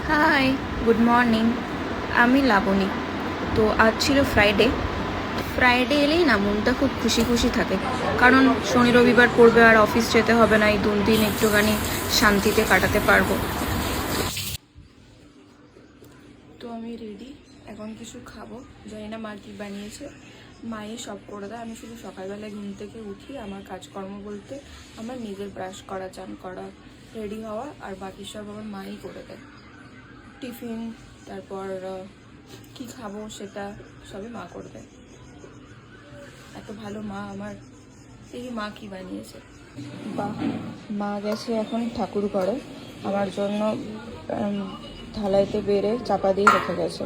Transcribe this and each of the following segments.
High, good morning. আমি লাবণী। তো আজ ছিল ফ্রাইডে। ফ্রাইডে এলেই না মনটা খুব খুশি খুশি থাকে, কারণ শনি রবিবার পড়বে আর অফিস যেতে হবে না। এই 2 দিন একটুখানি শান্তিতে কাটাতে পারবো। তো আমি রেডি, এখন কিছু খাবো। জানি না মা কি বানিয়েছে, মায়ে সব করে দেয়। আমি শুধু সকালবেলায় ঘুম থেকে উঠি, আমার কাজকর্ম বলতে আমার নিজের ব্রাশ করা, চান করা, রেডি হওয়া, আর বাকি সব আমার মাই করে দেয়। টিফিন, তারপর কি খাবো সেটা সবই মা করবে। এত ভালো মা আমার। এই মা কি বানিয়েছে, বাহ। মা গেছে এখন ঠাকুর ঘরে, আমার জন্য থালাইতে বেড়ে চাপা দিয়ে রেখে গেছে।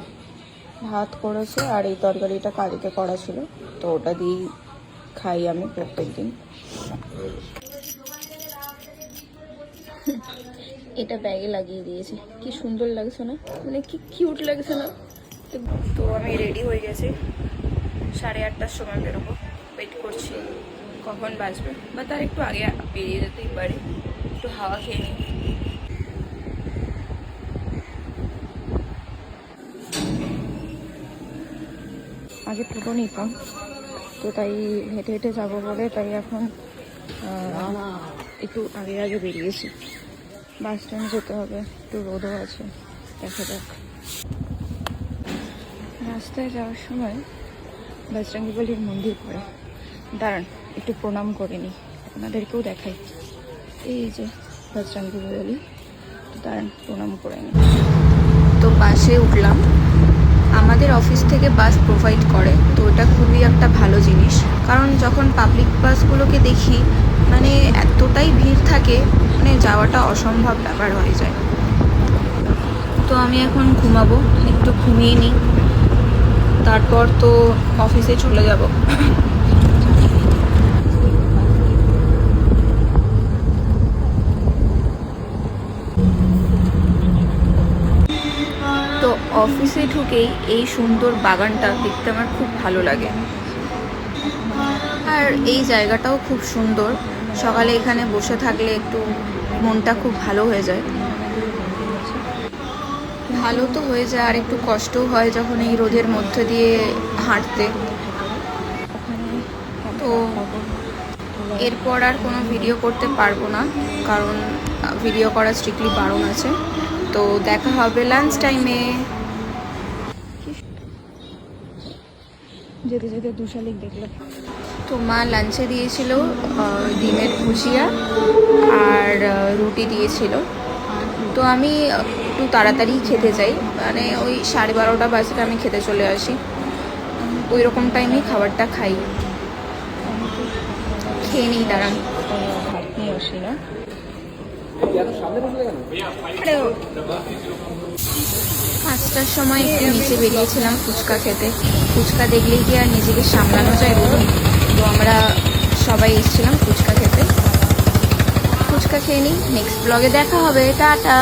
ভাত করেছে, আর এই তরকারিটা কালকে করা ছিল, তো ওটা দিয়েই খাই আমি প্রত্যেক দিন। এটা ব্যাগে লাগিয়ে দিয়েছে, কি সুন্দর লাগছে না? মানে কি কিউট লাগছে না? তো আমি রেডি হয়ে গেছি, 8:30টার সময় বেরোবো। ওয়েট করছি কখন বাজবে, বা তার একটু আগে বেরিয়ে যেতেই পারি। একটু হাওয়া খেয়ে নিই। আগে টোটো নিতাম, তো তাই হেঁটে হেঁটে যাবো বলে তাই এখন একটু আগে আগে বেরিয়েছি। বাস স্ট্যান্ড যেতে হবে, একটু রোদও আছে, দেখা যাক। রাস্তায় যাওয়ার সময় বজরঙ্গীবলীর মন্দির পড়ে, দাঁড়ান একটু প্রণাম করে নিই, আপনাদেরকেও দেখাই। এই যে বজরঙ্গীবলী, দাঁড়ান প্রণাম করে নিই। তো বাসে উঠলাম। আমাদের অফিস থেকে বাস প্রোভাইড করে, তো এটা খুবই একটা ভালো জিনিস। কারণ যখন পাবলিক বাসগুলোকে দেখি, মানে এতটাই ভিড় থাকে, মানে যাওয়াটা অসম্ভব ব্যাপার হয়ে যায়। তো আমি এখন ঘুমাবো, একটু ঘুমিয়ে নিই, তারপর তো অফিসে চলে যাব। তো অফিসে ঢুকেই এই সুন্দর বাগানটা দেখতে আমার খুব ভালো লাগে, আর এই জায়গাটাও খুব সুন্দর। সকালে এখানে বসে থাকলে একটু মনটা খুব ভালো হয়ে যায়। ভালো তো হয়ে যায়, আর একটু কষ্টও হয় যখন এই রোদের মধ্যে দিয়ে হাঁটতে। তো এরপর আর কোনো ভিডিও করতে পারবো না, কারণ ভিডিও করা স্ট্রিক্টলি বারণ আছে। তো দেখা হবে লাঞ্চ টাইমে। যেতে যেতে দুশালিক দেখলো। তো মা লাঞ্চে দিয়েছিল ডিমের ভুজিয়া আর রুটি দিয়েছিল। তো আমি একটু তাড়াতাড়ি খেতে চাই, মানে ওই 12:30 বাজে আমি খেতে চলে আসি। ওই রকম টাইমেই খাবারটা খাই। খেয়ে নিই, দাঁড়ান। ভাত নিয়ে আসি না। 5টার সময় একটু নিচে বেরিয়েছিলাম ফুচকা খেতে। ফুচকা দেখলেই কি আর নিজেকে সামলানো যায় বলুন? তো আমরা সবাই এসেছিলাম ফুচকা খেতে। ফুচকা খেয়ে নিই, নেক্সট ব্লগে দেখা হবে, টাটা।